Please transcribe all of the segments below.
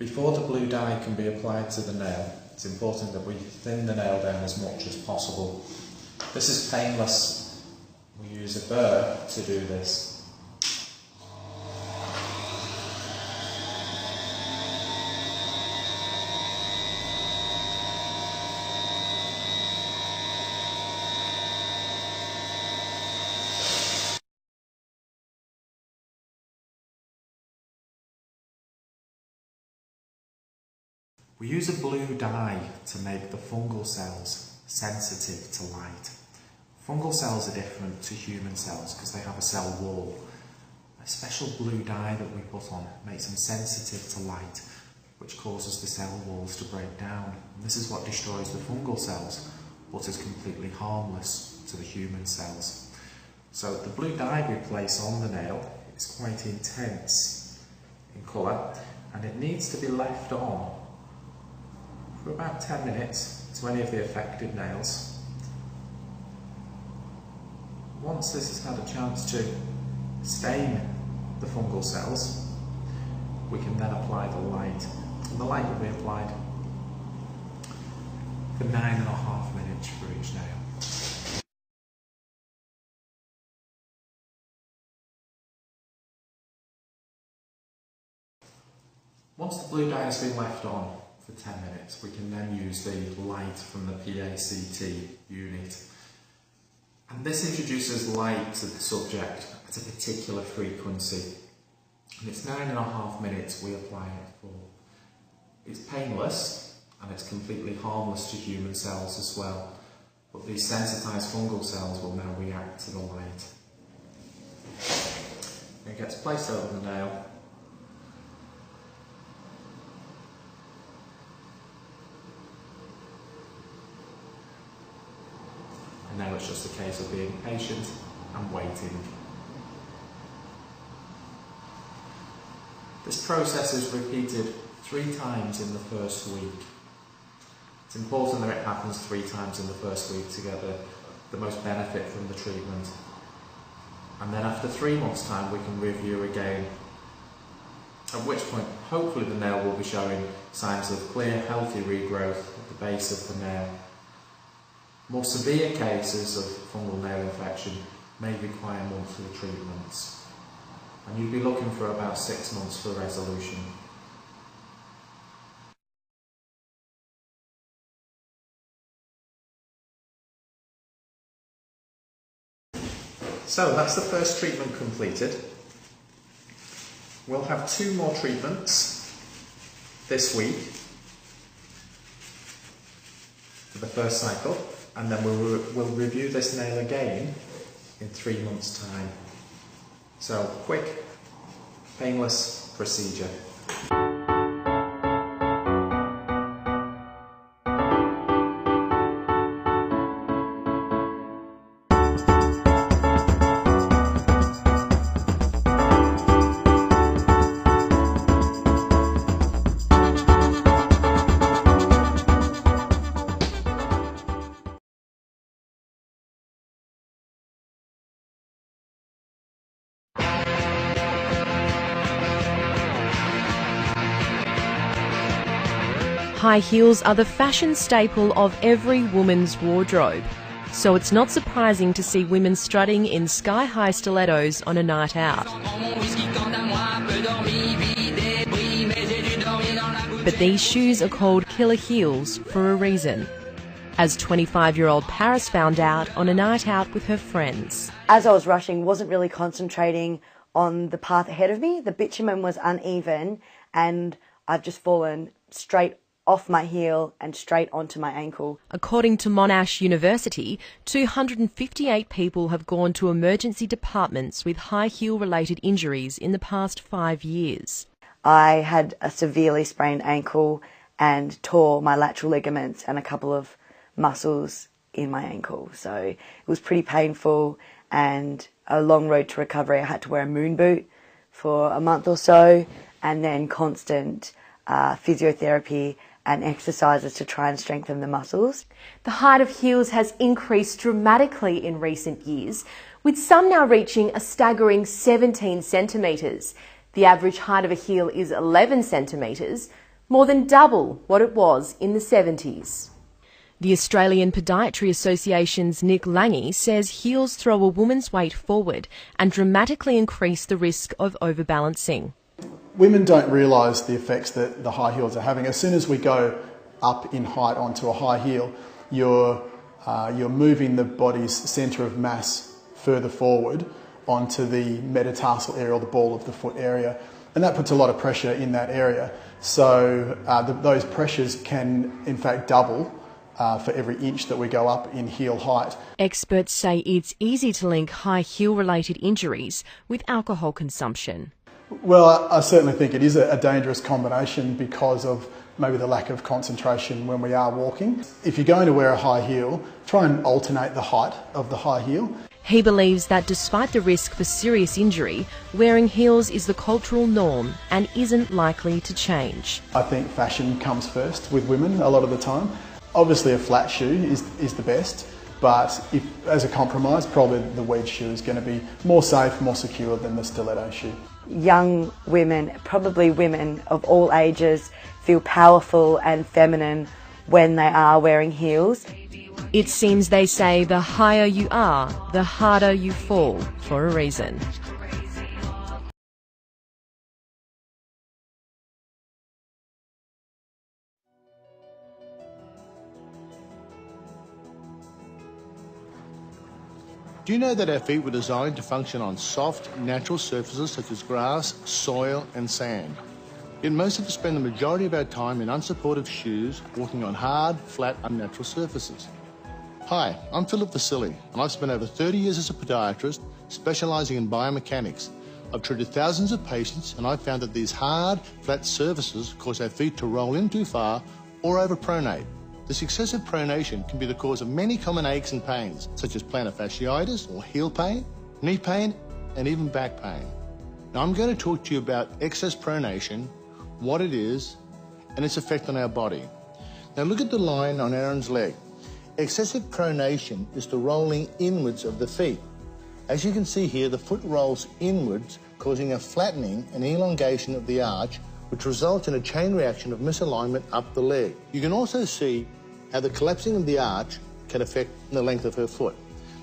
Before the blue dye can be applied to the nail, it's important that we thin the nail down as much as possible. This is painless. We use a burr to do this. We use a blue dye to make the fungal cells sensitive to light. Fungal cells are different to human cells because they have a cell wall. A special blue dye that we put on makes them sensitive to light, which causes the cell walls to break down. And this is what destroys the fungal cells, but is completely harmless to the human cells. So the blue dye we place on the nail is quite intense in colour, and it needs to be left on for about 10 minutes to any of the affected nails. Once this has had a chance to stain the fungal cells, we can then apply the light. And the light will be applied for 9.5 minutes for each nail. Once the blue dye has been left on for 10 minutes, we can then use the light from the PACT unit. And this introduces light to the subject at a particular frequency. And it's 9.5 minutes we apply it for. It's painless and it's completely harmless to human cells as well. But these sensitised fungal cells will now react to the light. It gets placed over the nail. And now it's just a case of being patient and waiting. This process is repeated 3 times in the first week. It's important that it happens 3 times in the first week to get the most benefit from the treatment. And then after 3 months' time we can review again, at which point hopefully the nail will be showing signs of clear, healthy regrowth at the base of the nail. More severe cases of fungal nail infection may require monthly treatments, and you'd be looking for about 6 months for resolution. So that's the first treatment completed. We'll have 2 more treatments this week for the first cycle, and then we'll review this nail again in 3 months' time. So, quick, painless procedure. High heels are the fashion staple of every woman's wardrobe, so it's not surprising to see women strutting in sky-high stilettos on a night out. But these shoes are called killer heels for a reason, as 25-year-old Paris found out on a night out with her friends. As I was rushing, wasn't really concentrating on the path ahead of me. The bitumen was uneven and I'd just fallen straight off my heel and straight onto my ankle. According to Monash University, 258 people have gone to emergency departments with high heel related injuries in the past 5 years. I had a severely sprained ankle and tore my lateral ligaments and a couple of muscles in my ankle. So it was pretty painful and a long road to recovery. I had to wear a moon boot for a month or so, and then constant physiotherapy and exercises to try and strengthen the muscles. The height of heels has increased dramatically in recent years, with some now reaching a staggering 17 centimetres. The average height of a heel is 11 centimetres, more than double what it was in the 70s. The Australian Podiatry Association's Nick Lange says heels throw a woman's weight forward and dramatically increase the risk of overbalancing. Women don't realise the effects that the high heels are having. As soon as we go up in height onto a high heel, you're moving the body's centre of mass further forward onto the metatarsal area or the ball of the foot area, and that puts a lot of pressure in that area. So those pressures can in fact double for every inch that we go up in heel height. Experts say it's easy to link high heel related injuries with alcohol consumption. Well, I certainly think it is a dangerous combination because of maybe the lack of concentration when we are walking. If you're going to wear a high heel, try and alternate the height of the high heel. He believes that despite the risk for serious injury, wearing heels is the cultural norm and isn't likely to change. I think fashion comes first with women a lot of the time. Obviously a flat shoe is the best, but if, as a compromise, probably the wedge shoe is going to be more safe, more secure than the stiletto shoe. Young women, probably women of all ages, feel powerful and feminine when they are wearing heels. It seems they say the higher you are, the harder you fall, for a reason. Do you know that our feet were designed to function on soft, natural surfaces such as grass, soil and sand? Yet most of us spend the majority of our time in unsupportive shoes, walking on hard, flat, unnatural surfaces. Hi, I'm Philip Vasili, and I've spent over 30 years as a podiatrist specialising in biomechanics. I've treated thousands of patients, and I've found that these hard, flat surfaces cause our feet to roll in too far or overpronate. This excessive pronation can be the cause of many common aches and pains, such as plantar fasciitis or heel pain, knee pain, and even back pain. Now I'm going to talk to you about excess pronation, what it is, and its effect on our body. Now look at the line on Aaron's leg. Excessive pronation is the rolling inwards of the feet. As you can see here, the foot rolls inwards, causing a flattening and elongation of the arch, which results in a chain reaction of misalignment up the leg. You can also see how the collapsing of the arch can affect the length of her foot.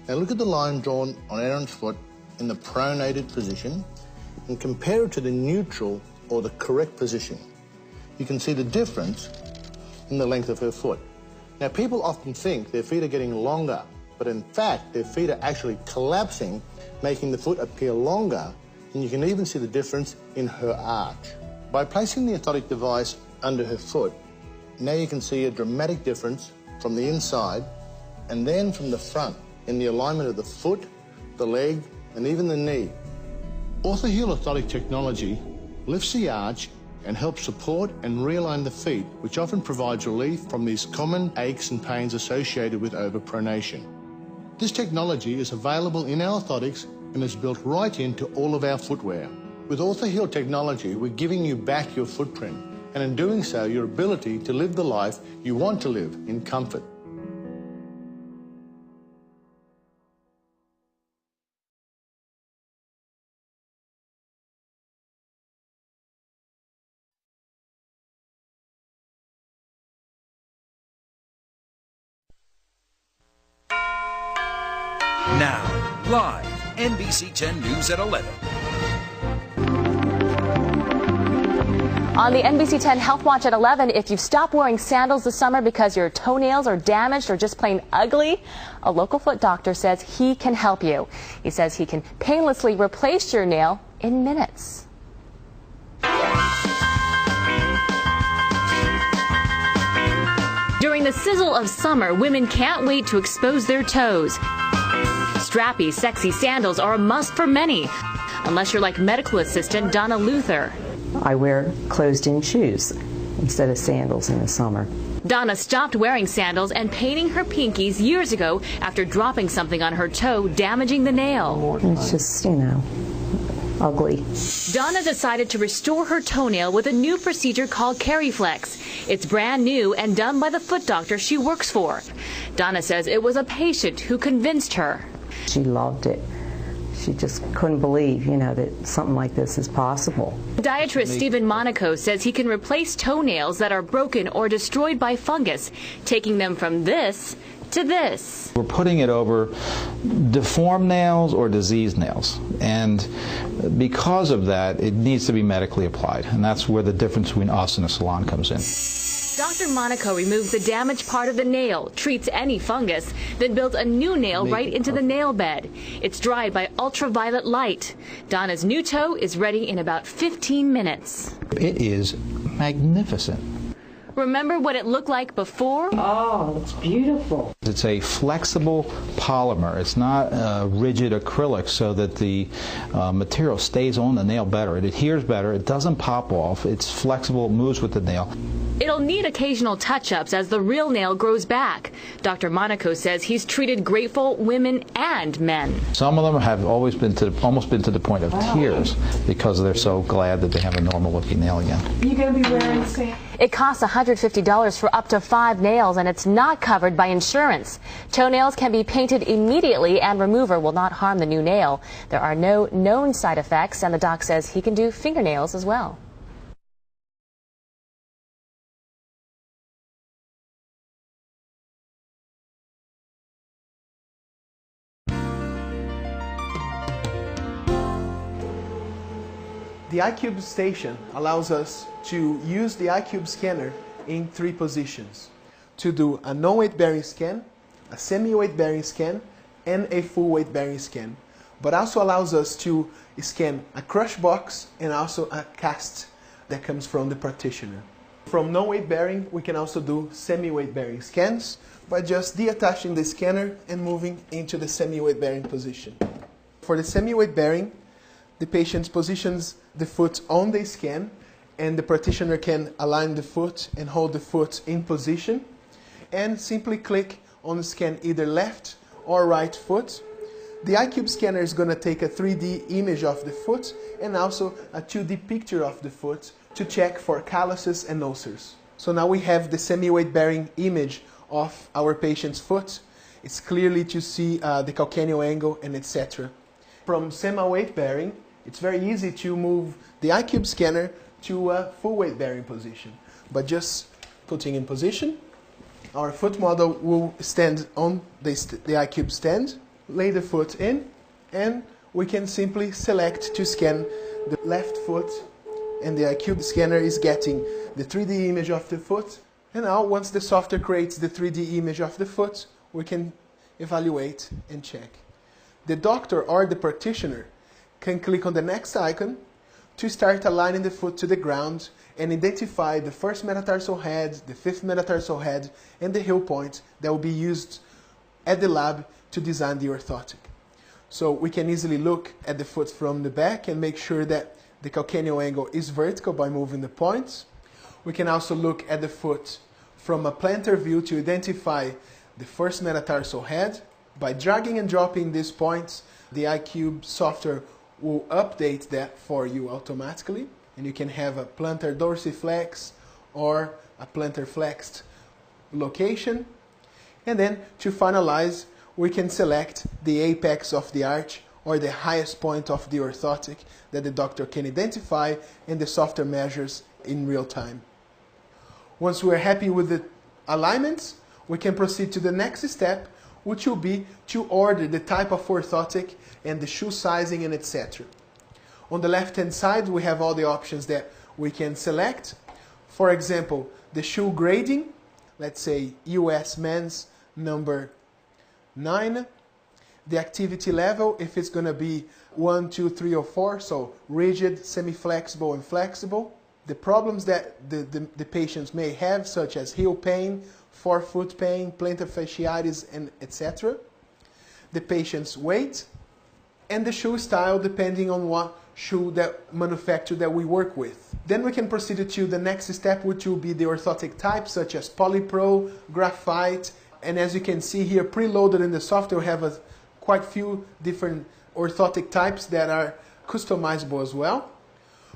Now look at the line drawn on Aaron's foot in the pronated position and compare it to the neutral or the correct position. You can see the difference in the length of her foot. Now people often think their feet are getting longer, but in fact their feet are actually collapsing, making the foot appear longer, and you can even see the difference in her arch. By placing the orthotic device under her foot, now you can see a dramatic difference from the inside and then from the front in the alignment of the foot, the leg, and even the knee. Orthoheel orthotic technology lifts the arch and helps support and realign the feet, which often provides relief from these common aches and pains associated with overpronation. This technology is available in our orthotics and is built right into all of our footwear. With Orthoheel technology, we're giving you back your footprint, and in doing so, your ability to live the life you want to live in comfort. Now, live, NBC 10 News at 11. On the NBC 10 Health Watch at 11, if you've stopped wearing sandals this summer because your toenails are damaged or just plain ugly, a local foot doctor says he can help you. He says he can painlessly replace your nail in minutes. During the sizzle of summer, women can't wait to expose their toes. Strappy, sexy sandals are a must for many, unless you're like medical assistant Donna Luther. I wear closed-in shoes instead of sandals in the summer. Donna stopped wearing sandals and painting her pinkies years ago after dropping something on her toe, damaging the nail. It's just, you know, ugly. Donna decided to restore her toenail with a new procedure called CariFlex. It's brand new and done by the foot doctor she works for. Donna says it was a patient who convinced her. She loved it. She just couldn't believe, that something like this is possible. Podiatrist Stephen Monaco says he can replace toenails that are broken or destroyed by fungus, taking them from this to this. We're putting it over deformed nails or diseased nails, and because of that, it needs to be medically applied, and that's where the difference between us and a salon comes in. Dr. Monaco removes the damaged part of the nail, treats any fungus, then builds a new nail right into the nail bed. It's dried by ultraviolet light. Donna's new toe is ready in about 15 minutes. It is magnificent. Remember what it looked like before? Oh, it's beautiful. It's a flexible polymer. It's not rigid acrylic, so that the material stays on the nail better. It adheres better. It doesn't pop off. It's flexible. It moves with the nail. It'll need occasional touch-ups as the real nail grows back. Dr. Monaco says he's treated grateful women and men. Some of them have always almost been to the point of tears because they're so glad that they have a normal-looking nail again. You gonna be wearing Sam? It costs $150 for up to 5 nails, and it's not covered by insurance. Toenails can be painted immediately, and remover will not harm the new nail. There are no known side effects, and the doc says he can do fingernails as well. The iCube station allows us to use the iCube scanner in 3 positions: to do a non-weight bearing scan, a semi-weight bearing scan, and a full weight bearing scan. But also allows us to scan a crush box and also a cast that comes from the practitioner. From non-weight bearing, we can also do semi-weight bearing scans by just deattaching the scanner and moving into the semi-weight bearing position. For the semi-weight bearing, the patient positions the foot on the scan, and the practitioner can align the foot and hold the foot in position, and simply click on the scan either left or right foot. The iCube scanner is going to take a 3D image of the foot and also a 2D picture of the foot to check for calluses and ulcers. So now we have the semi-weight bearing image of our patient's foot. It's clearly to see the calcaneal angle and etc. From semi-weight bearing, it's very easy to move the iCube scanner to a full weight bearing position. But just putting in position, our foot model will stand on the iCube stand, lay the foot in, and we can simply select to scan the left foot, and the iCube scanner is getting the 3D image of the foot. And now once the software creates the 3D image of the foot, we can evaluate and check. The doctor or the practitioner can click on the next icon to start aligning the foot to the ground and identify the first metatarsal head, the 5th metatarsal head, and the heel point that will be used at the lab to design the orthotic. So we can easily look at the foot from the back and make sure that the calcaneal angle is vertical by moving the points. We can also look at the foot from a plantar view to identify the first metatarsal head. By dragging and dropping these points, the iCube software will update that for you automatically, and you can have a plantar dorsiflex or a plantar flexed location. And then to finalize, we can select the apex of the arch or the highest point of the orthotic that the doctor can identify and the software measures in real time. Once we're happy with the alignments, we can proceed to the next step, which will be to order the type of orthotic and the shoe sizing and etc. On the left hand side, we have all the options that we can select. For example, the shoe grading, let's say US men's number 9. The activity level, if it's going to be 1, 2, 3, or 4, so rigid, semi-flexible, and flexible. The problems that the patients may have, such as heel pain, forefoot pain, plantar fasciitis, and etc. The patient's weight, and the shoe style depending on what shoe that manufacturer that we work with. Then we can proceed to the next step, which will be the orthotic types such as polypro, graphite, and as you can see here, preloaded in the software, we have quite few different orthotic types that are customizable as well.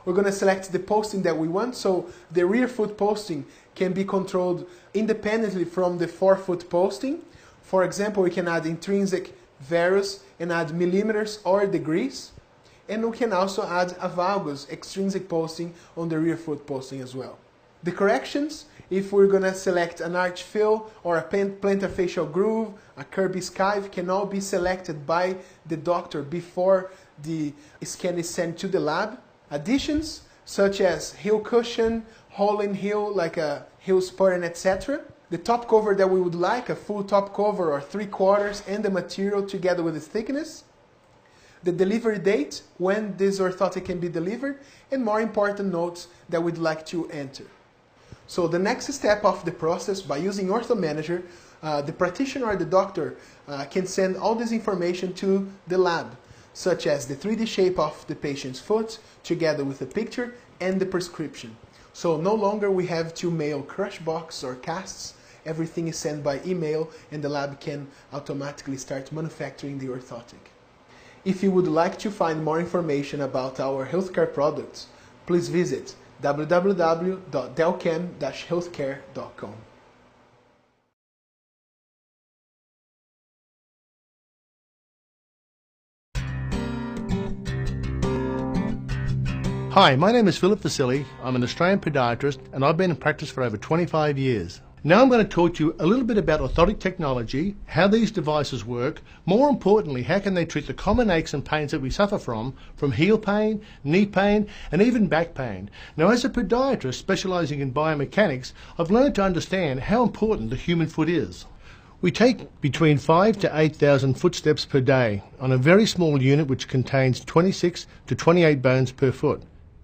We're going to select the posting that we want, so the rear foot posting can be controlled independently from the forefoot posting. For example, we can add intrinsic varus, and add millimeters or degrees. And we can also add a valgus extrinsic posting on the rear foot posting as well. The corrections, if we're going to select an arch fill or a plantar facial groove, a curb skive, can all be selected by the doctor before the scan is sent to the lab. Additions, such as heel cushion, hole in heel, like a heel spur, and etc. The top cover that we would like, a full top cover or 3/4, and the material together with its thickness. The delivery date, when this orthotic can be delivered, and more important notes that we'd like to enter. So the next step of the process, by using Ortho Manager, the practitioner or the doctor can send all this information to the lab, such as the 3D shape of the patient's foot, together with the picture and the prescription. So no longer we have to mail crush box or casts. Everything is sent by email, and the lab can automatically start manufacturing the orthotic. If you would like to find more information about our healthcare products, please visit www.delcam-healthcare.com. Hi, my name is Philip Vasili. I'm an Australian podiatrist and I've been in practice for over 25 years. Now I'm going to talk to you a little bit about orthotic technology, how these devices work, more importantly, how can they treat the common aches and pains that we suffer from heel pain, knee pain, and even back pain. Now as a podiatrist specialising in biomechanics, I've learned to understand how important the human foot is. We take between 5,000 to 8,000 footsteps per day on a very small unit which contains 26 to 28 bones per foot.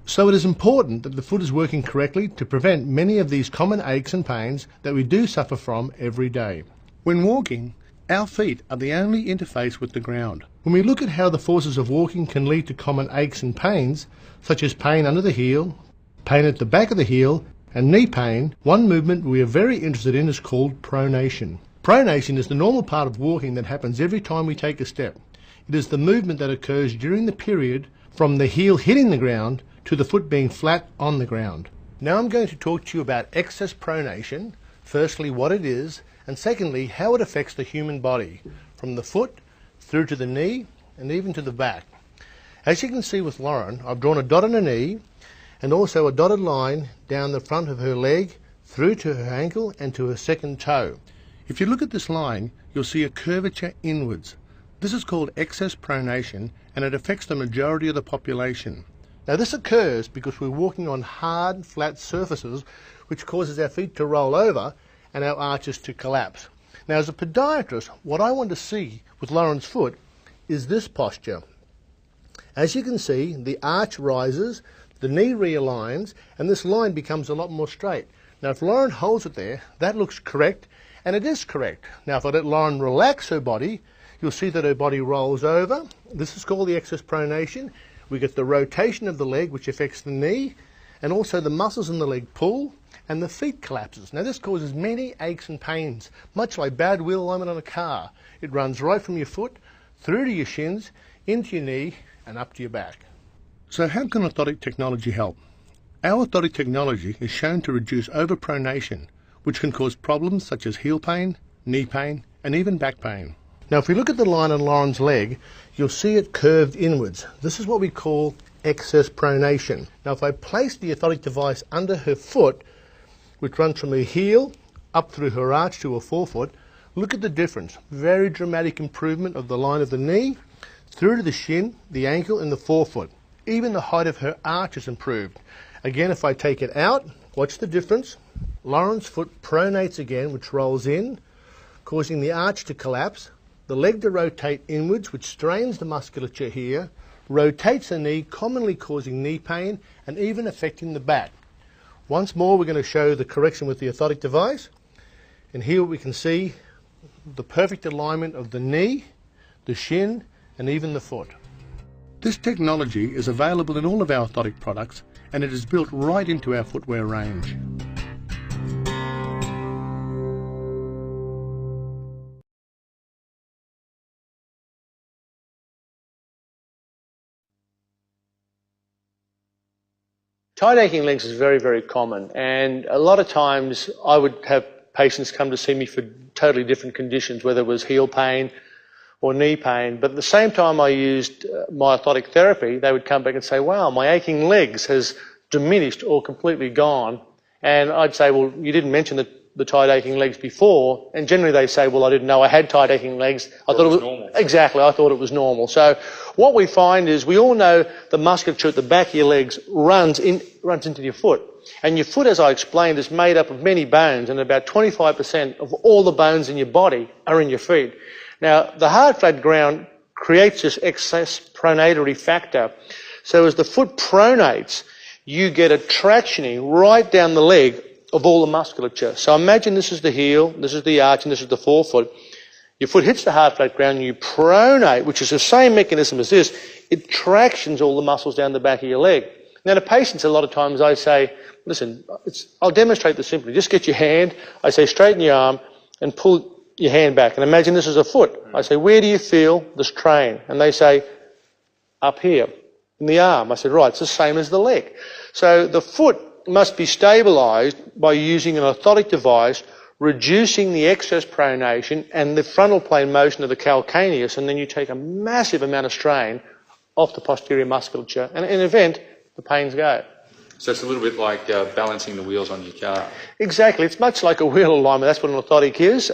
So it is important that the foot is working correctly to prevent many of these common aches and pains that we do suffer from every day. When walking, our feet are the only interface with the ground. When we look at how the forces of walking can lead to common aches and pains, such as pain under the heel, pain at the back of the heel, and knee pain, one movement we are very interested in is called pronation. Pronation is the normal part of walking that happens every time we take a step. It is the movement that occurs during the period from the heel hitting the ground to the foot being flat on the ground. Now I'm going to talk to you about excess pronation, firstly what it is, and secondly how it affects the human body, from the foot through to the knee and even to the back. As you can see with Lauren, I've drawn a dot on her knee and also a dotted line down the front of her leg through to her ankle and to her second toe. If you look at this line, you'll see a curvature inwards. This is called excess pronation and it affects the majority of the population. Now this occurs because we're walking on hard, flat surfaces which causes our feet to roll over and our arches to collapse. Now as a podiatrist, what I want to see with Lauren's foot is this posture. As you can see, the arch rises, the knee realigns, and this line becomes a lot more straight. Now if Lauren holds it there, that looks correct, and it is correct. Now if I let Lauren relax her body, you'll see that her body rolls over. This is called the excess pronation. We get the rotation of the leg, which affects the knee, and also the muscles in the leg pull, and the feet collapses. Now this causes many aches and pains, much like bad wheel alignment on a car. It runs right from your foot, through to your shins, into your knee, and up to your back. So how can orthotic technology help? Our orthotic technology is shown to reduce overpronation, which can cause problems such as heel pain, knee pain, and even back pain. Now if we look at the line on Lauren's leg, you'll see it curved inwards. This is what we call excess pronation. Now if I place the orthotic device under her foot, which runs from her heel up through her arch to her forefoot, look at the difference. Very dramatic improvement of the line of the knee, through to the shin, the ankle and the forefoot. Even the height of her arch is improved. Again, if I take it out, watch the difference. Lauren's foot pronates again, which rolls in, causing the arch to collapse, the leg to rotate inwards, which strains the musculature here, rotates the knee, commonly causing knee pain and even affecting the back. Once more, we're going to show the correction with the orthotic device. And here we can see the perfect alignment of the knee, the shin, and even the foot. This technology is available in all of our orthotic products, and it is built right into our footwear range. Tight aching legs is very, very common, and a lot of times I would have patients come to see me for totally different conditions, whether it was heel pain or knee pain. But at the same time I used my orthotic therapy, they would come back and say, wow, my aching legs has diminished or completely gone. And I'd say, well, you didn't mention the tight aching legs before. And generally they say, well, I didn't know I had tight aching legs. I thought it was normal. Exactly, I thought it was normal. So what we find is we all know the musculature at the back of your legs runs into your foot. And your foot, as I explained, is made up of many bones, and about 25% of all the bones in your body are in your feet. Now, the hard, flat ground creates this excess pronatory factor. So as the foot pronates, you get a tractioning right down the leg of all the musculature. So imagine this is the heel, this is the arch, and this is the forefoot. Your foot hits the hard, flat ground, and you pronate, which is the same mechanism as this. It tractions all the muscles down the back of your leg. Now, to patients, a lot of times I say, listen, I'll demonstrate this simply. Just get your hand, I say straighten your arm and pull your hand back. And imagine this is a foot. I say, where do you feel the strain? And they say, up here, in the arm. I said, right, it's the same as the leg. So the foot must be stabilised by using an orthotic device, reducing the excess pronation and the frontal plane motion of the calcaneus, and then you take a massive amount of strain off the posterior musculature, and in an event, the pains go. So it's a little bit like balancing the wheels on your car. Exactly. It's much like a wheel alignment. That's what an orthotic is.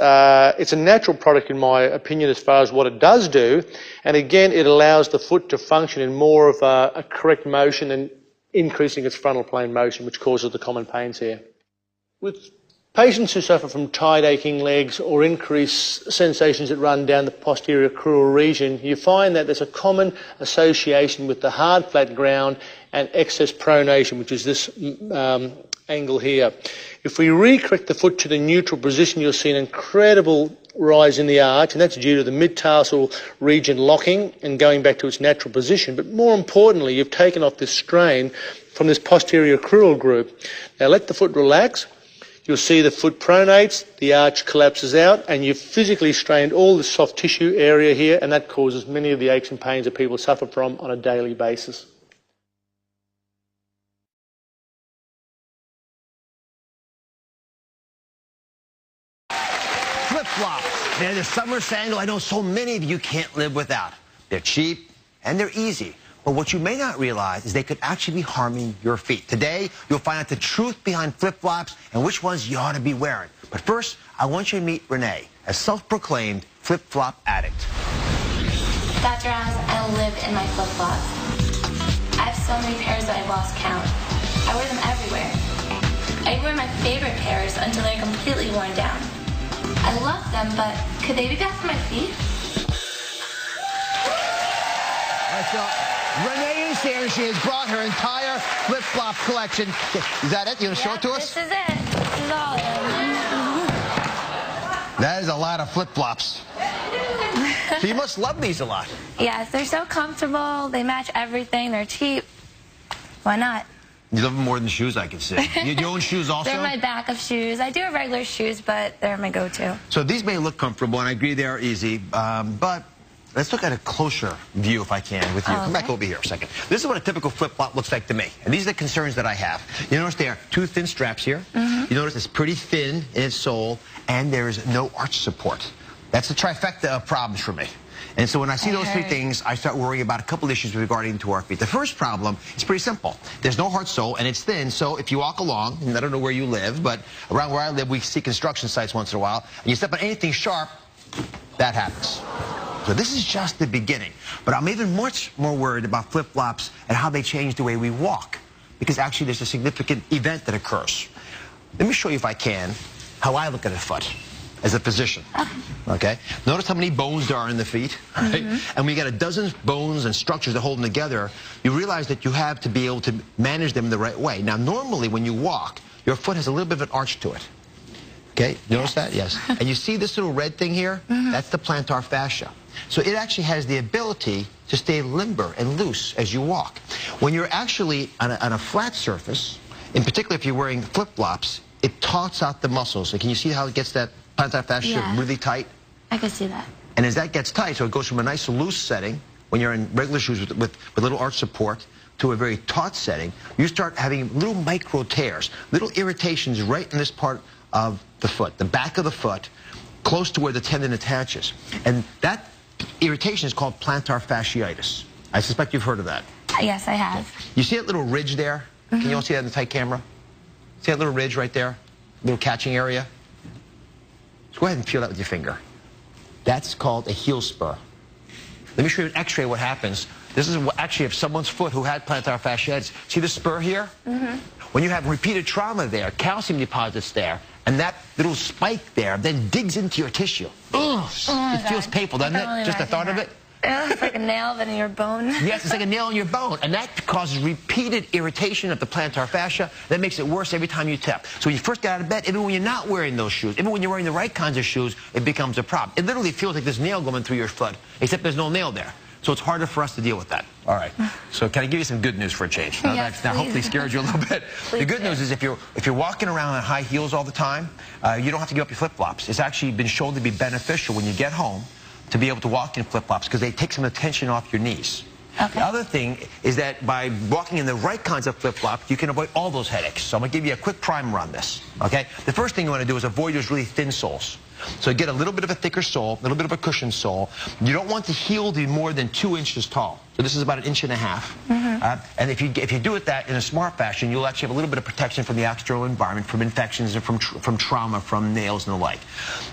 It's a natural product, in my opinion, as far as what it does do. And again, it allows the foot to function in more of a correct motion and increasing its frontal plane motion, which causes the common pains here. With patients who suffer from tight aching legs or increased sensations that run down the posterior crural region, you find that there's a common association with the hard, flat ground and excess pronation, which is this angle here. If we re-correct the foot to the neutral position, you'll see an incredible rise in the arch, and that's due to the mid-tarsal region locking and going back to its natural position. But more importantly, you've taken off this strain from this posterior crural group. Now let the foot relax. You'll see the foot pronates, the arch collapses out, and you've physically strained all the soft tissue area here, and that causes many of the aches and pains that people suffer from on a daily basis. Flip-flops. They're the summer sandal I know so many of you can't live without. They're cheap and they're easy. But what you may not realize is they could actually be harming your feet. Today, you'll find out the truth behind flip-flops and which ones you ought to be wearing. But first, I want you to meet Renee, a self-proclaimed flip-flop addict. Dr. Oz, I live in my flip-flops. I have so many pairs that I've lost count. I wear them everywhere. I wear my favorite pairs until they're completely worn down. I love them, but could they be bad for my feet? Renee is here, and she has brought her entire flip-flop collection. Is that it? You want to show it to us? This is it. This is all of them. That is a lot of flip-flops. So you must love these a lot. Yes, they're so comfortable. They match everything. They're cheap. Why not? You love them more than shoes, I can see. You own shoes also? They're my backup shoes. I do have regular shoes, but they're my go-to. So these may look comfortable, and I agree they are easy, but let's look at a closer view, if I can, with you. Okay. Come back over here a second. This is what a typical flip-flop looks like to me. And these are the concerns that I have. You notice there are two thin straps here. You notice it's pretty thin in its sole, and there is no arch support. That's the trifecta of problems for me. And so when I see those three things, I start worrying about a couple issues regarding to our feet. The first problem is pretty simple. There's no hard sole, and it's thin, so if you walk along, and I don't know where you live, but around where I live, we see construction sites once in a while, and you step on anything sharp, that happens. So this is just the beginning. But I'm even much more worried about flip-flops and how they change the way we walk, because actually there's a significant event that occurs. Let me show you, if I can, how I look at a foot as a physician. Okay? Notice how many bones there are in the feet, right? And when you got a dozen bones and structures that hold them together, you realize that you have to be able to manage them the right way. Now, normally when you walk, your foot has a little bit of an arch to it. Okay? Notice that? Yes. And you see this little red thing here? That's the plantar fascia. So it actually has the ability to stay limber and loose as you walk. When you're actually on a flat surface, in particular if you're wearing flip-flops, it tautes out the muscles. So can you see how it gets that plantar fascia really tight? I can see that. And as that gets tight, so it goes from a nice loose setting, when you're in regular shoes with little arch support, to a very taut setting, you start having little micro tears, little irritations right in this part of the foot, the back of the foot, close to where the tendon attaches. And that irritation is called plantar fasciitis. I suspect you've heard of that. Yes, I have. You see that little ridge there? Can you all see that in the tight camera? See that little ridge right there? Little catching area? So go ahead and feel that with your finger. That's called a heel spur. Let me show you an x-ray what happens. This is actually of someone's foot who had plantar fasciitis. See the spur here? When you have repeated trauma there, calcium deposits there, and that little spike there then digs into your tissue. Ugh, it feels painful, doesn't it? Just the thought of it? It's like a nail in your bone. Yes, it's like a nail in your bone. And that causes repeated irritation of the plantar fascia. That makes it worse every time you tap. So when you first get out of bed, even when you're not wearing those shoes, even when you're wearing the right kinds of shoes, it becomes a problem. It literally feels like this nail going through your foot, except there's no nail there. So it's harder for us to deal with that. All right. So can I give you some good news for a change? Now, Yes, that hopefully scared you a little bit. The good news is if you're walking around in high heels all the time, you don't have to give up your flip-flops. It's actually been shown to be beneficial when you get home to be able to walk in flip-flops because they take some of the tension off your knees. Okay. The other thing is that by walking in the right kinds of flip-flops, you can avoid all those headaches. So I'm going to give you a quick primer on this. Okay? The first thing you want to do is avoid those really thin soles. So get a little bit of a thicker sole, a little bit of a cushioned sole. You don't want the heel to be more than 2 inches tall. So this is about 1.5 inches. And if you do it that in a smart fashion, you'll actually have a little bit of protection from the external environment, from infections and from trauma, from nails and the like.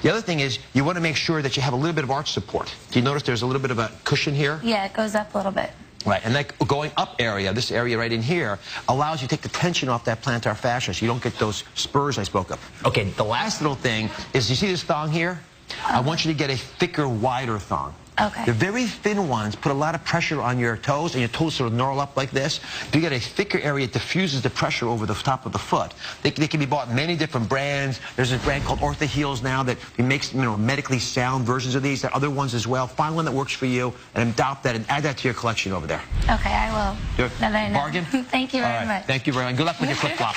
The other thing is you want to make sure that you have a little bit of arch support. Do you notice there's a little bit of a cushion here? Yeah, it goes up a little bit. Right, and that going up area, this area right in here, allows you to take the tension off that plantar fascia so you don't get those spurs I spoke of. Okay, the last little thing is, you see this thong here? I want you to get a thicker, wider thong. Okay. The very thin ones put a lot of pressure on your toes, and your toes sort of knurl up like this. If you get a thicker area, it diffuses the pressure over the top of the foot. They can be bought in many different brands. There's a brand called Ortho Heels now that makes medically sound versions of these. There are other ones as well. Find one that works for you and adopt that and add that to your collection over there. Okay, I will. Good. Now that I know. Bargain? Thank you very much. Thank you very much. Good luck with your flip-flop.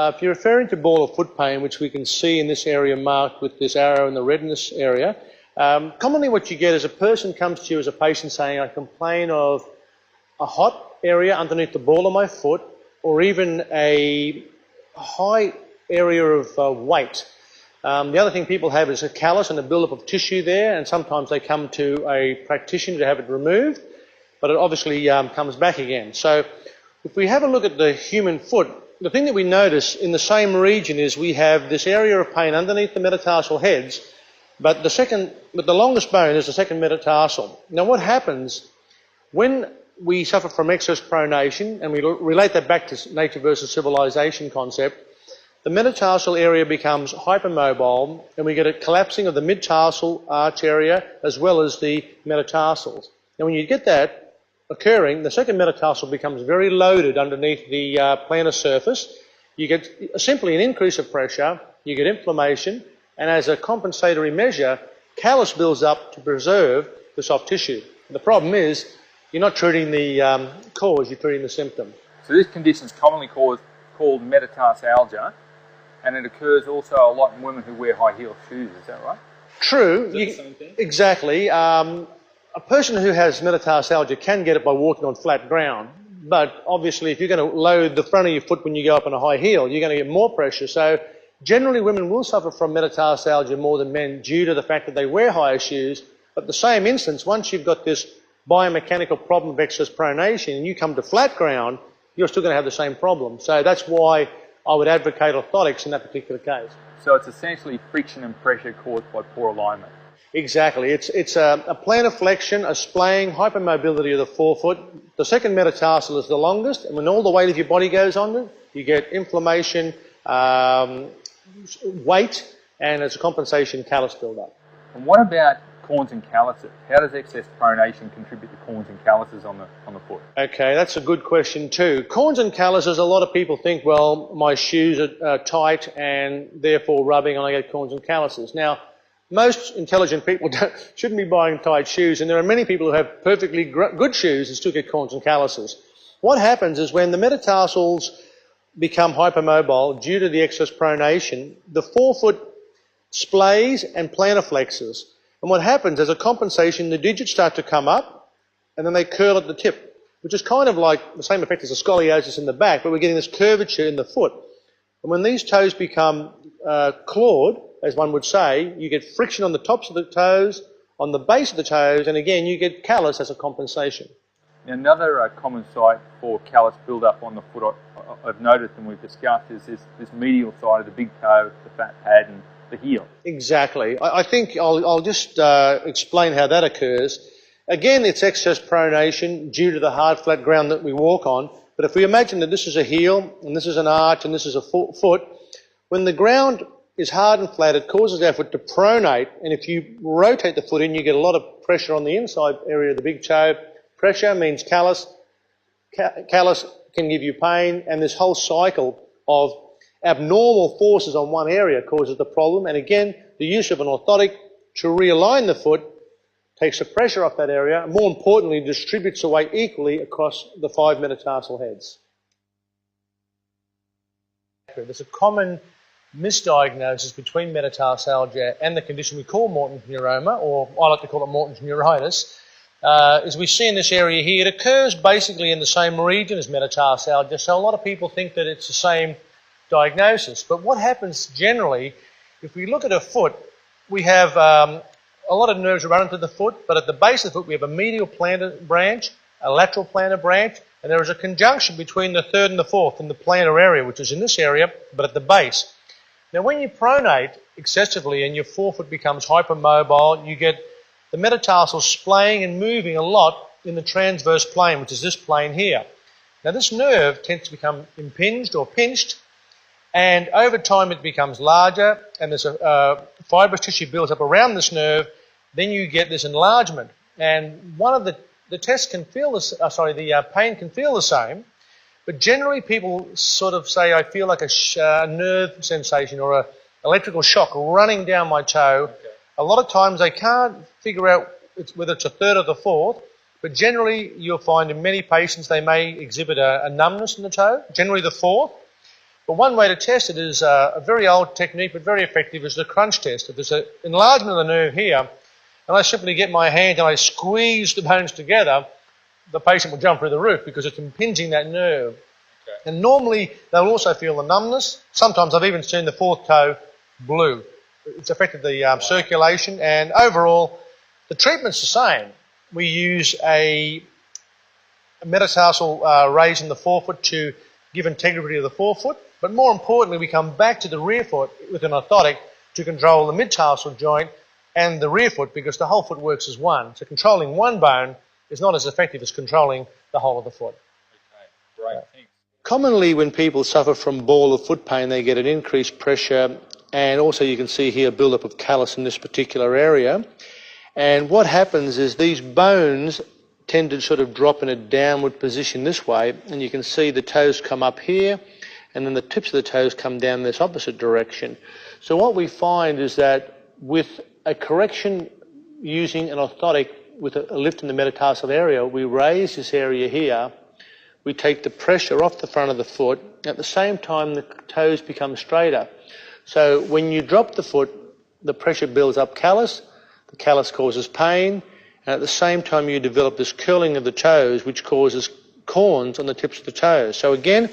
If you're referring to ball or foot pain, which we can see in this area marked with this arrow in the redness area, commonly what you get is a person comes to you as a patient saying, I complain of a hot area underneath the ball of my foot, or even a high area of weight. The other thing people have is a callus and a buildup of tissue there, and sometimes they come to a practitioner to have it removed, but it obviously comes back again. So if we have a look at the human foot, the thing that we notice in the same region is we have this area of pain underneath the metatarsal heads, but the longest bone is the second metatarsal. Now what happens when we suffer from excess pronation, and we relate that back to nature versus civilization concept, the metatarsal area becomes hypermobile, and we get a collapsing of the mid-tarsal arch area as well as the metatarsals. Now when you get that occurring, the second metatarsal becomes very loaded underneath the plantar surface. You get simply an increase of pressure, you get inflammation, and as a compensatory measure, callus builds up to preserve the soft tissue. The problem is, you're not treating the cause, you're treating the symptom. So this condition is commonly called metatarsalgia, and it occurs also a lot in women who wear high heel shoes, is that right? True. Is that the same thing? Exactly. A person who has metatarsalgia can get it by walking on flat ground, but obviously if you're going to load the front of your foot when you go up on a high heel, you're going to get more pressure. So generally women will suffer from metatarsalgia more than men due to the fact that they wear higher shoes. But the same instance, once you've got this biomechanical problem of excess pronation and you come to flat ground, you're still going to have the same problem. So that's why I would advocate orthotics in that particular case. So it's essentially friction and pressure caused by poor alignment. Exactly. It's a plantar flexion, a splaying, hypermobility of the forefoot. The second metatarsal is the longest, and when all the weight of your body goes on it, you get inflammation, weight, and as a compensation, callus build-up. And what about corns and calluses? How does excess pronation contribute to corns and calluses on the foot? Okay, that's a good question too. Corns and calluses, a lot of people think, well, my shoes are tight and therefore rubbing and I get corns and calluses. Now, most intelligent people shouldn't be buying tight shoes, and there are many people who have perfectly good shoes and still get corns and calluses. What happens is when the metatarsals become hypermobile due to the excess pronation, the forefoot splays and plantar flexes. And what happens, as a compensation, the digits start to come up and then they curl at the tip, which is kind of like the same effect as a scoliosis in the back, but we're getting this curvature in the foot. And when these toes become clawed, as one would say, you get friction on the tops of the toes, on the base of the toes, and again you get callus as a compensation. Now, another common site for callus build-up on the foot I've noticed and we've discussed is this medial side of the big toe, the fat pad and the heel. Exactly. I think I'll just explain how that occurs. Again, it's excess pronation due to the hard flat ground that we walk on, but if we imagine that this is a heel and this is an arch and this is a foot, when the ground is hard and flat, it causes our foot to pronate, and if you rotate the foot in, you get a lot of pressure on the inside area of the big toe. Pressure means callus. Callus can give you pain, and this whole cycle of abnormal forces on one area causes the problem. And again, the use of an orthotic to realign the foot takes the pressure off that area, and more importantly, distributes the weight equally across the 5 metatarsal heads. There's a common misdiagnosis between metatarsalgia and the condition we call Morton's neuroma, or I like to call it Morton's neuritis. As we see in this area here, it occurs basically in the same region as metatarsalgia, so a lot of people think that it's the same diagnosis. But what happens generally, if we look at a foot, we have a lot of nerves run into the foot, but at the base of the foot we have a medial plantar branch, a lateral plantar branch, and there is a conjunction between the third and the fourth in the plantar area, which is in this area, but at the base. Now when you pronate excessively and your forefoot becomes hypermobile, you get the metatarsals splaying and moving a lot in the transverse plane, which is this plane here. Now this nerve tends to become impinged or pinched, and over time it becomes larger, and there's a fibrous tissue builds up around this nerve. Then you get this enlargement, and one of the tests can feel this. The pain can feel the same, but generally people sort of say, I feel like a nerve sensation or an electrical shock running down my toe. Okay. A lot of times they can't figure out whether it's a third or the fourth, but generally you'll find in many patients they may exhibit a numbness in the toe, generally the fourth. But one way to test it is a very old technique but very effective, is the crunch test. If there's an enlargement of the nerve here, and I simply get my hand and I squeeze the bones together, the patient will jump through the roof because it's impinging that nerve. Okay. And normally they'll also feel the numbness. Sometimes I've even seen the fourth toe blue. It's affected the circulation, and overall the treatment's the same. We use a metatarsal raise in the forefoot to give integrity to the forefoot, but more importantly we come back to the rear foot with an orthotic to control the mid-tarsal joint and the rear foot, because the whole foot works as one. So controlling one bone is not as effective as controlling the whole of the foot. Okay, great, thanks. Commonly when people suffer from ball of foot pain, they get an increased pressure, and also you can see here a build-up of callus in this particular area. And what happens is these bones tend to sort of drop in a downward position this way, and you can see the toes come up here, and then the tips of the toes come down this opposite direction. So what we find is that with a correction using an orthotic with a lift in the metatarsal area, we raise this area here, we take the pressure off the front of the foot, at the same time the toes become straighter. So when you drop the foot, the pressure builds up callus, the callus causes pain, and at the same time you develop this curling of the toes, which causes corns on the tips of the toes. So again,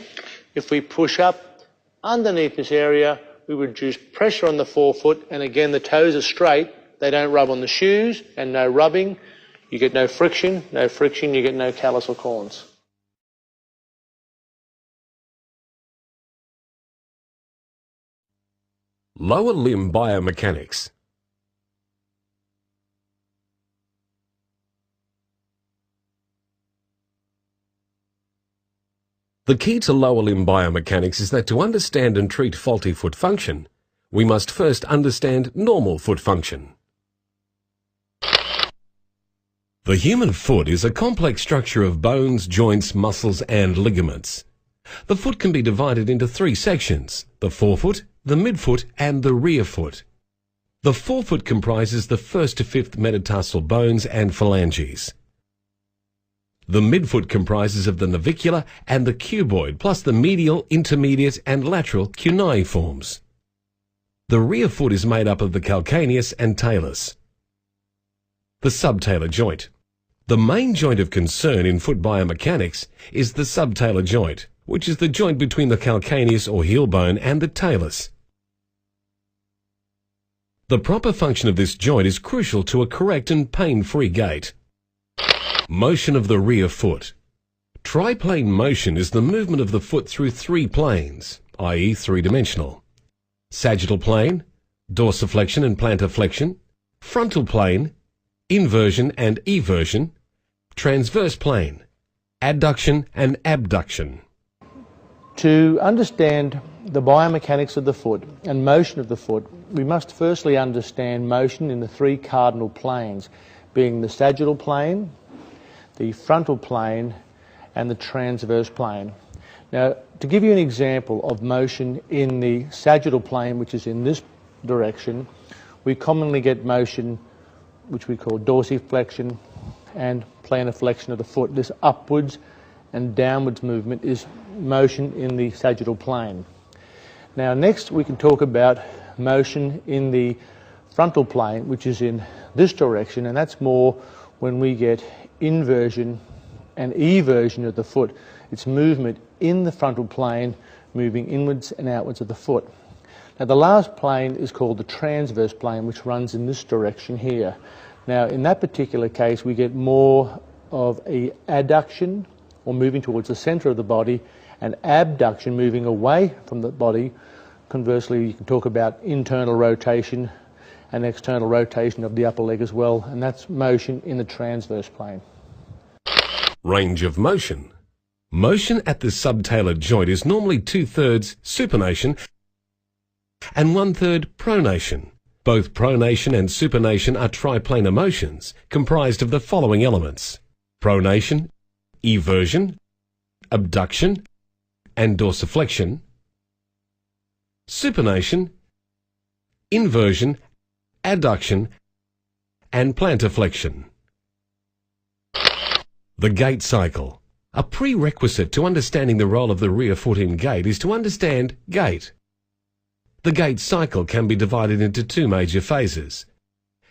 if we push up underneath this area, we reduce pressure on the forefoot, and again the toes are straight, they don't rub on the shoes, and no rubbing, you get no friction, you get no callus or corns. Lower limb biomechanics. The key to lower limb biomechanics is that to understand and treat faulty foot function, we must first understand normal foot function. The human foot is a complex structure of bones, joints, muscles and ligaments. The foot can be divided into three sections: the forefoot, the midfoot and the rear foot. The forefoot comprises the first to fifth metatarsal bones and phalanges. The midfoot comprises of the navicular and the cuboid, plus the medial, intermediate and lateral cuneiforms. The rear foot is made up of the calcaneus and talus. The subtalar joint. The main joint of concern in foot biomechanics is the subtalar joint, which is the joint between the calcaneus or heel bone and the talus. The proper function of this joint is crucial to a correct and pain-free gait. Motion of the rear foot. Triplane motion is the movement of the foot through three planes, i.e. three-dimensional. Sagittal plane, dorsiflexion and plantar flexion, frontal plane, inversion and eversion, transverse plane, adduction and abduction. To understand the biomechanics of the foot and motion of the foot, we must firstly understand motion in the three cardinal planes, being the sagittal plane, the frontal plane, and the transverse plane. Now, to give you an example of motion in the sagittal plane, which is in this direction, we commonly get motion which we call dorsiflexion and plantar flexion of the foot. This upwards and downwards movement is motion in the sagittal plane. Now next we can talk about motion in the frontal plane, which is in this direction, and that's more when we get inversion and eversion of the foot. It's movement in the frontal plane, moving inwards and outwards of the foot. Now the last plane is called the transverse plane, which runs in this direction here. Now in that particular case we get more of a adduction, or moving towards the center of the body, and abduction, moving away from the body. Conversely, you can talk about internal rotation and external rotation of the upper leg as well, and that's motion in the transverse plane. Range of motion. Motion at the subtalar joint is normally 2/3 supination and 1/3 pronation. Both pronation and supination are triplanar motions comprised of the following elements: pronation, eversion, abduction, and dorsiflexion, supination, inversion, adduction, and plantar flexion. The gait cycle. A prerequisite to understanding the role of the rear foot in gait is to understand gait. The gait cycle can be divided into two major phases: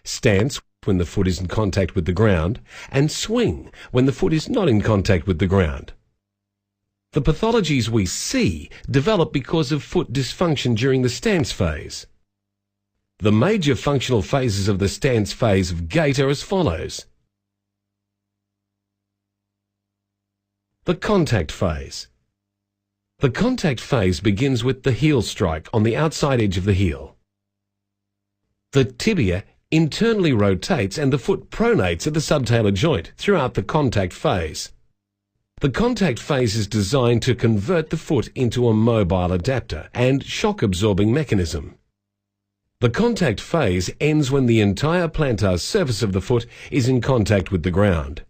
stance, when the foot is in contact with the ground, and swing, when the foot is not in contact with the ground. The pathologies we see develop because of foot dysfunction during the stance phase. The major functional phases of the stance phase of gait are as follows. The contact phase. The contact phase begins with the heel strike on the outside edge of the heel. The tibia internally rotates and the foot pronates at the subtalar joint throughout the contact phase. The contact phase is designed to convert the foot into a mobile adapter and shock-absorbing mechanism. The contact phase ends when the entire plantar surface of the foot is in contact with the ground.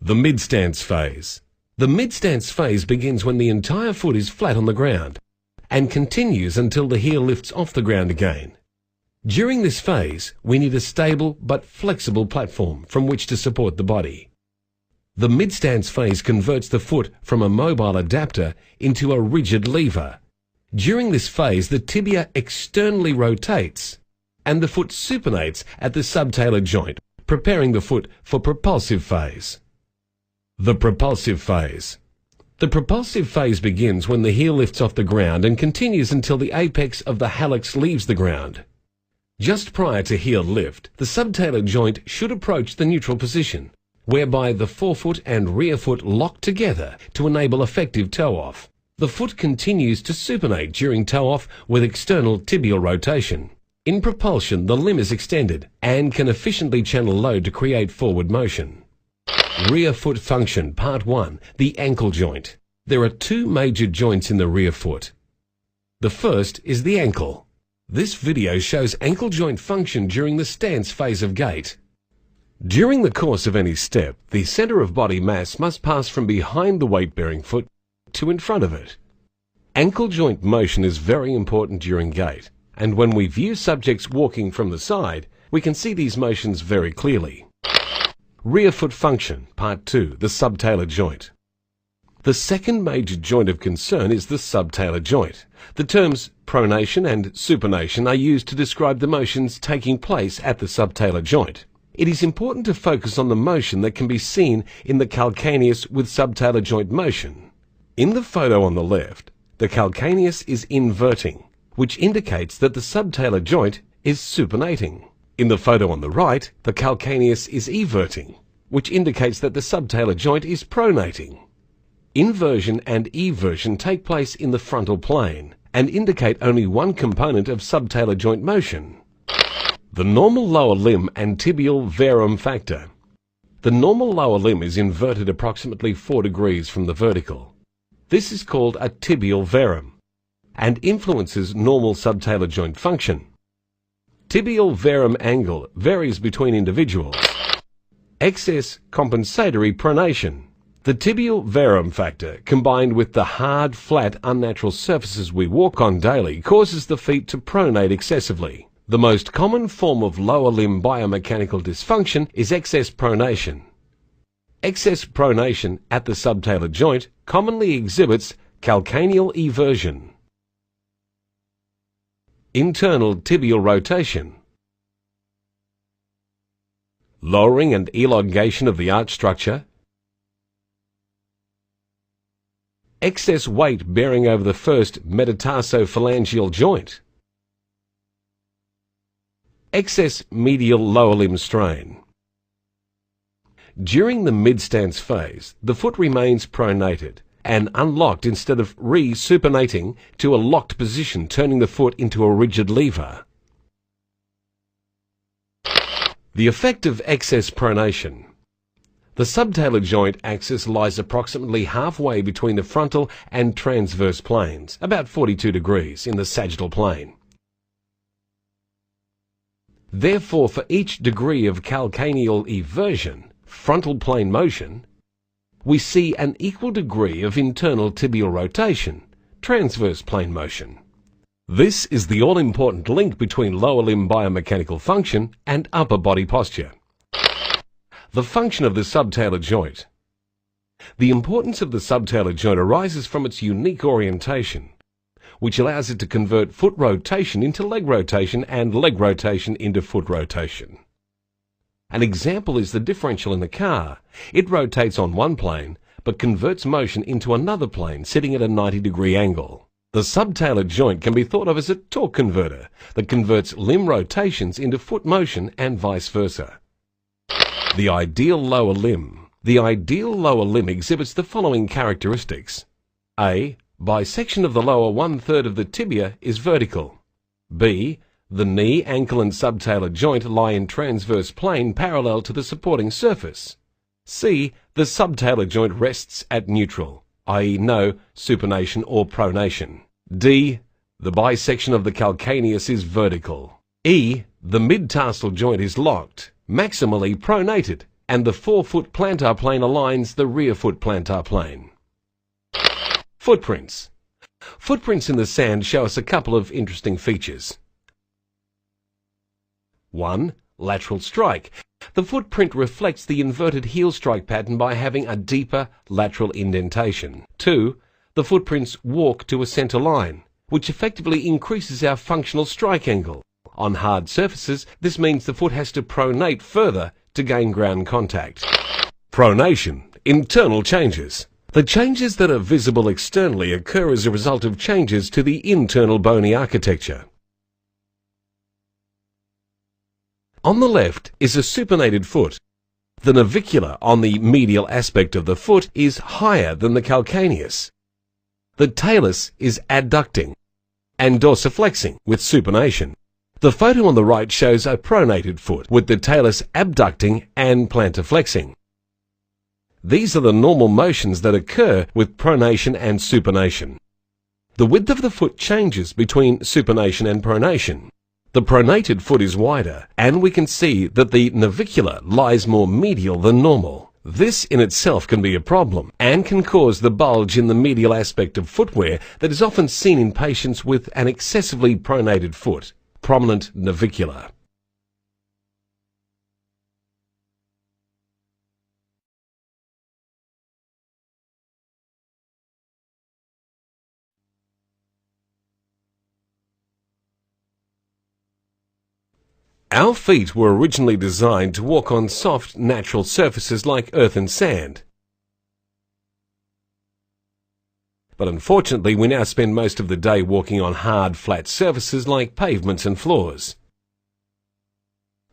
The midstance phase. The midstance phase begins when the entire foot is flat on the ground and continues until the heel lifts off the ground again. During this phase, we need a stable but flexible platform from which to support the body. The midstance phase converts the foot from a mobile adapter into a rigid lever. During this phase, the tibia externally rotates and the foot supinates at the subtalar joint, preparing the foot for propulsive phase. The propulsive phase. The propulsive phase begins when the heel lifts off the ground and continues until the apex of the hallux leaves the ground. Just prior to heel lift, the subtalar joint should approach the neutral position, whereby the forefoot and rear foot lock together to enable effective toe-off. The foot continues to supinate during toe-off with external tibial rotation. In propulsion, the limb is extended and can efficiently channel load to create forward motion. Rear foot function, Part 1, the ankle joint. There are two major joints in the rear foot. The first is the ankle. This video shows ankle joint function during the stance phase of gait. During the course of any step, the center of body mass must pass from behind the weight-bearing foot to in front of it. Ankle joint motion is very important during gait, and when we view subjects walking from the side, we can see these motions very clearly. Rear foot function, Part 2, the subtalar joint. The second major joint of concern is the subtalar joint. The terms pronation and supination are used to describe the motions taking place at the subtalar joint. It is important to focus on the motion that can be seen in the calcaneus with subtalar joint motion. In the photo on the left, the calcaneus is inverting, which indicates that the subtalar joint is supinating. In the photo on the right, the calcaneus is everting, which indicates that the subtalar joint is pronating. Inversion and eversion take place in the frontal plane and indicate only one component of subtalar joint motion, the normal lower limb and tibial varum factor. The normal lower limb is inverted approximately 4 degrees from the vertical. This is called a tibial varum and influences normal subtalar joint function. Tibial varum angle varies between individuals. Excess compensatory pronation. The tibial varum factor, combined with the hard, flat, unnatural surfaces we walk on daily, causes the feet to pronate excessively. The most common form of lower limb biomechanical dysfunction is excess pronation. Excess pronation at the subtalar joint commonly exhibits calcaneal eversion. Internal tibial rotation. Lowering and elongation of the arch structure. Excess weight bearing over the first metatarsophalangeal joint. Excess medial lower limb strain. During the midstance phase, the foot remains pronated and unlocked instead of re-supinating to a locked position, turning the foot into a rigid lever. The effect of excess pronation. The subtalar joint axis lies approximately halfway between the frontal and transverse planes, about 42 degrees in the sagittal plane. Therefore, for each degree of calcaneal eversion, frontal plane motion, we see an equal degree of internal tibial rotation, transverse plane motion. This is the all-important link between lower limb biomechanical function and upper body posture. The function of the subtalar joint. The importance of the subtalar joint arises from its unique orientation, which allows it to convert foot rotation into leg rotation and leg rotation into foot rotation. An example is the differential in the car. It rotates on one plane, but converts motion into another plane sitting at a 90-degree angle. The subtalar joint can be thought of as a torque converter that converts limb rotations into foot motion and vice versa. The ideal lower limb. The ideal lower limb exhibits the following characteristics. A. Bisection of the lower 1/3 of the tibia is vertical. B. The knee, ankle and subtalar joint lie in transverse plane parallel to the supporting surface. C. The subtalar joint rests at neutral, i.e. no supination or pronation. D. The bisection of the calcaneus is vertical. E. The mid-tarsal joint is locked, maximally pronated, and the forefoot plantar plane aligns the rear foot plantar plane. Footprints. Footprints in the sand show us a couple of interesting features. 1. Lateral strike. The footprint reflects the inverted heel strike pattern by having a deeper lateral indentation. 2. The footprints walk to a centre line, which effectively increases our functional strike angle. On hard surfaces, this means the foot has to pronate further to gain ground contact. Pronation. Internal changes. The changes that are visible externally occur as a result of changes to the internal bony architecture. On the left is a supinated foot. The navicular on the medial aspect of the foot is higher than the calcaneus. The talus is adducting and dorsiflexing with supination. The photo on the right shows a pronated foot with the talus abducting and plantarflexing. These are the normal motions that occur with pronation and supination. The width of the foot changes between supination and pronation. The pronated foot is wider, and we can see that the navicular lies more medial than normal. This in itself can be a problem, and can cause the bulge in the medial aspect of footwear that is often seen in patients with an excessively pronated foot, prominent navicular. Our feet were originally designed to walk on soft, natural surfaces like earth and sand. But unfortunately, we now spend most of the day walking on hard, flat surfaces like pavements and floors.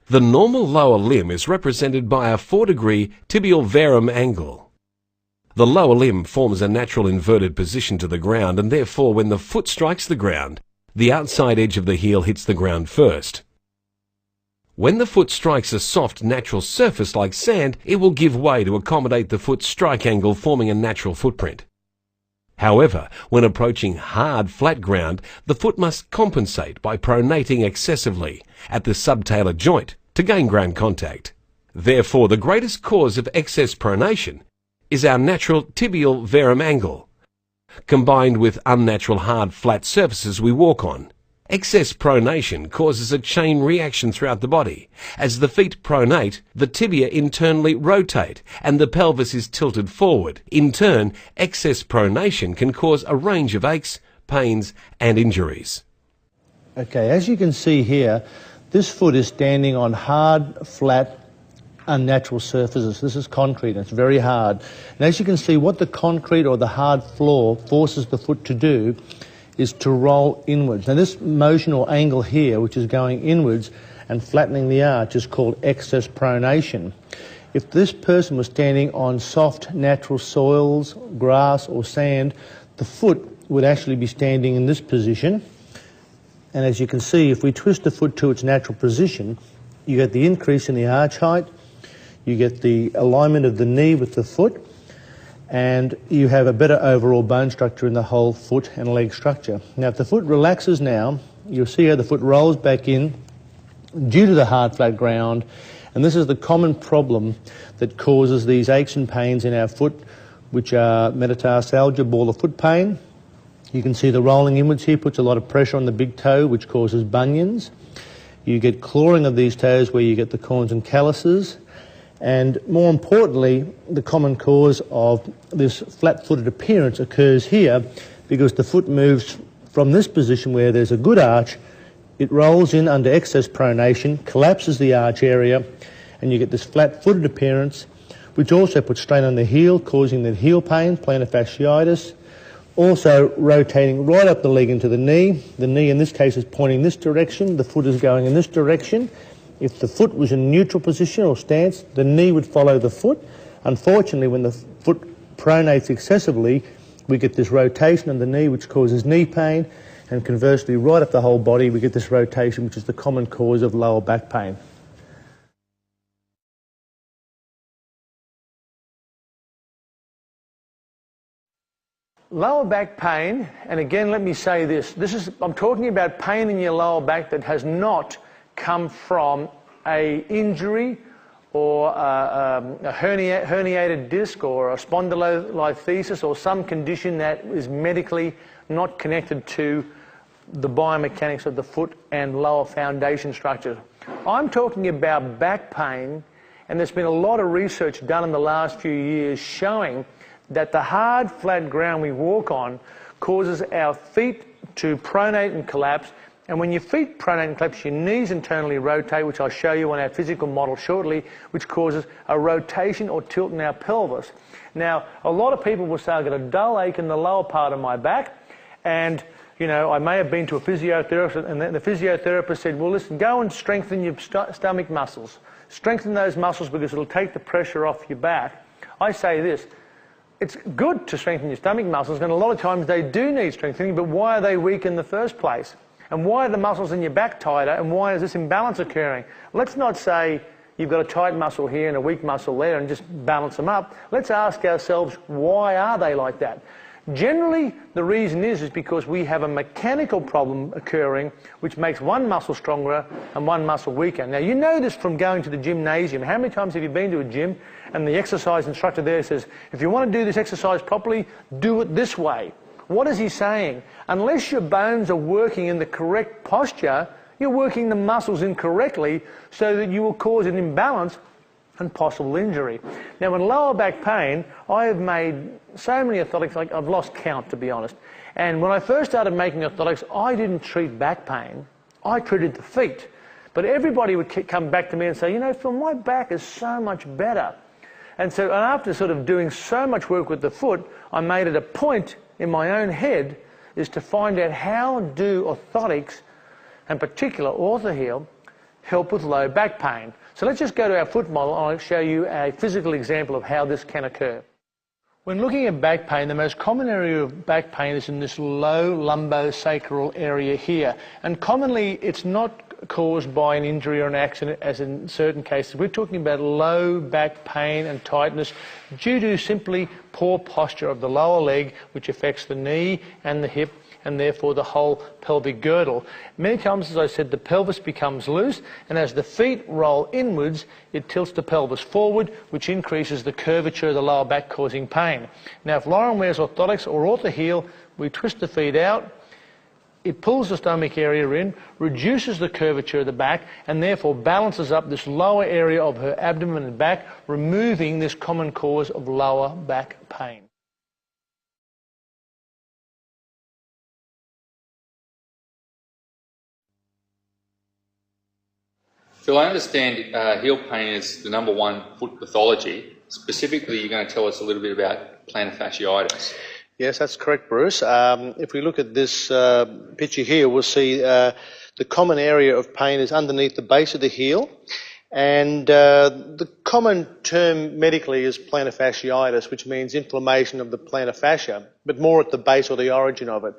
The normal lower limb is represented by a 4-degree tibial varum angle. The lower limb forms a natural inverted position to the ground, and therefore when the foot strikes the ground, the outside edge of the heel hits the ground first. When the foot strikes a soft natural surface like sand, it will give way to accommodate the foot's strike angle, forming a natural footprint. However, when approaching hard, flat ground, the foot must compensate by pronating excessively at the subtalar joint to gain ground contact. Therefore, the greatest cause of excess pronation is our natural tibial varum angle, combined with unnatural hard, flat surfaces we walk on. Excess pronation causes a chain reaction throughout the body. As the feet pronate, the tibia internally rotate and the pelvis is tilted forward. In turn, excess pronation can cause a range of aches, pains and injuries. Okay, as you can see here, this foot is standing on hard, flat, unnatural surfaces. This is concrete and it's very hard. And as you can see, what the concrete or the hard floor forces the foot to do is to roll inwards. Now this motion or angle here, which is going inwards and flattening the arch, is called excess pronation. If this person was standing on soft natural soils, grass or sand, the foot would actually be standing in this position. And as you can see, if we twist the foot to its natural position, you get the increase in the arch height, you get the alignment of the knee with the foot, and you have a better overall bone structure in the whole foot and leg structure. Now if the foot relaxes now, you'll see how the foot rolls back in due to the hard flat ground, and this is the common problem that causes these aches and pains in our foot, which are metatarsalgia, ball of foot pain. You can see the rolling inwards here puts a lot of pressure on the big toe, which causes bunions. You get clawing of these toes where you get the corns and calluses. And more importantly, the common cause of this flat-footed appearance occurs here because the foot moves from this position where there's a good arch, it rolls in under excess pronation, collapses the arch area, and you get this flat-footed appearance, which also puts strain on the heel, causing the heel pain, plantar fasciitis, also rotating right up the leg into the knee. The knee in this case is pointing this direction, the foot is going in this direction. If the foot was in neutral position or stance, the knee would follow the foot. Unfortunately, when the foot pronates excessively, we get this rotation of the knee, which causes knee pain, and conversely, right up the whole body, we get this rotation, which is the common cause of lower back pain. Lower back pain, and again let me say this, I'm talking about pain in your lower back that has not come from a injury or a herniated disc or a spondylolisthesis or some condition that is medically not connected to the biomechanics of the foot and lower foundation structure. I'm talking about back pain, and there's been a lot of research done in the last few years showing that the hard, flat ground we walk on causes our feet to pronate and collapse. And when your feet pronate and collapse, your knees internally rotate, which I'll show you on our physical model shortly, which causes a rotation or tilt in our pelvis. Now, a lot of people will say, I've got a dull ache in the lower part of my back, and you know, I may have been to a physiotherapist, and the physiotherapist said, well, listen, go and strengthen your stomach muscles. Strengthen those muscles because it'll take the pressure off your back. I say this, it's good to strengthen your stomach muscles, and a lot of times they do need strengthening, but why are they weak in the first place? And why are the muscles in your back tighter, and why is this imbalance occurring? Let's not say you've got a tight muscle here and a weak muscle there and just balance them up. Let's ask ourselves, why are they like that? Generally, the reason is because we have a mechanical problem occurring which makes one muscle stronger and one muscle weaker. Now, you know this from going to the gymnasium. How many times have you been to a gym and the exercise instructor there says, if you want to do this exercise properly, do it this way? What is he saying? Unless your bones are working in the correct posture, you're working the muscles incorrectly so that you will cause an imbalance and possible injury. Now, in lower back pain, I have made so many orthotics, like I've lost count, to be honest. And when I first started making orthotics, I didn't treat back pain. I treated the feet. But everybody would come back to me and say, you know, Phil, my back is so much better. And after sort of doing so much work with the foot, I made it a point in my own head is to find out how do orthotics, and particular orthoheel, help with low back pain. So let's just go to our foot model and I'll show you a physical example of how this can occur. When looking at back pain, the most common area of back pain is in this low lumbosacral area here. And commonly it's not caused by an injury or an accident, as in certain cases. We're talking about low back pain and tightness due to simply poor posture of the lower leg, which affects the knee and the hip and therefore the whole pelvic girdle. Many times, as I said, the pelvis becomes loose, and as the feet roll inwards, it tilts the pelvis forward, which increases the curvature of the lower back, causing pain. Now, if Lauren wears orthotics or orthoheel, we twist the feet out, it pulls the stomach area in, reduces the curvature of the back, and therefore balances up this lower area of her abdomen and back, removing this common cause of lower back pain. Phil, I understand heel pain is the #1 foot pathology. Specifically, you're going to tell us a little bit about plantar fasciitis. Yes, that's correct, Bruce. If we look at this picture here, we'll see the common area of pain is underneath the base of the heel. And the common term medically is plantar fasciitis, which means inflammation of the plantar fascia, but more at the base or the origin of it.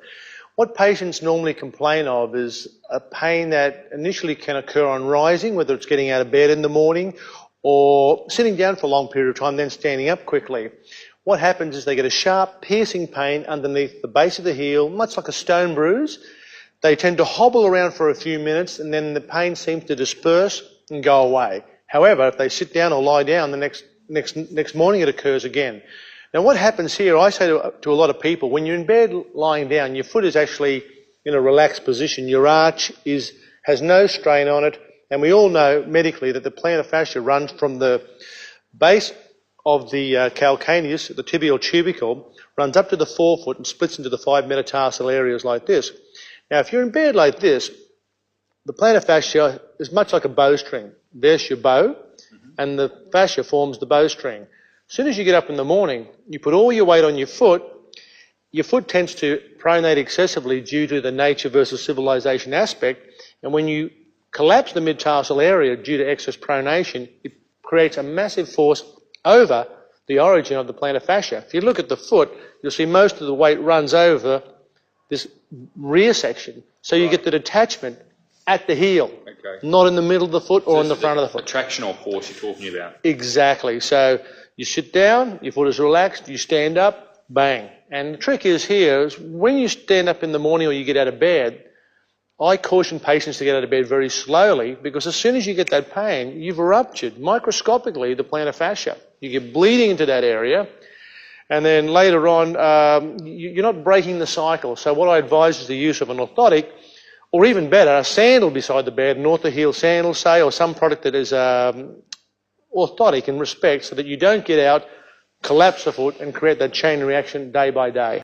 What patients normally complain of is a pain that initially can occur on rising, whether it's getting out of bed in the morning or sitting down for a long period of time, then standing up quickly. What happens is they get a sharp, piercing pain underneath the base of the heel, much like a stone bruise. They tend to hobble around for a few minutes and then the pain seems to disperse and go away. However, if they sit down or lie down, the next morning it occurs again. Now what happens here, I say to a lot of people, when you're in bed lying down, your foot is actually in a relaxed position. Your arch has no strain on it, and we all know medically that the plantar fascia runs from the base of the calcaneus, the tibial tubercle, runs up to the forefoot and splits into the 5 metatarsal areas like this. Now if you're in bed like this, the plantar fascia is much like a bowstring. There's your bow, and the fascia forms the bowstring. As soon as you get up in the morning, you put all your weight on your foot tends to pronate excessively due to the nature versus civilization aspect, and when you collapse the mid-tarsal area due to excess pronation, it creates a massive force over the origin of the plantar fascia. If you look at the foot, you'll see most of the weight runs over this rear section, so you get the detachment at the heel, not in the middle of the foot or in the front of the foot. Attractional force you're talking about. Exactly. So you sit down, your foot is relaxed, you stand up, bang. And the trick is here, is when you stand up in the morning or you get out of bed, I caution patients to get out of bed very slowly, because as soon as you get that pain, you've ruptured microscopically the plantar fascia. You get bleeding into that area, and then later on, you're not breaking the cycle. So what I advise is the use of an orthotic, or even better, a sandal beside the bed, an orthoheel sandal, say, or some product that is orthotic in respect, so that you don't get out, collapse the foot and create that chain reaction day by day.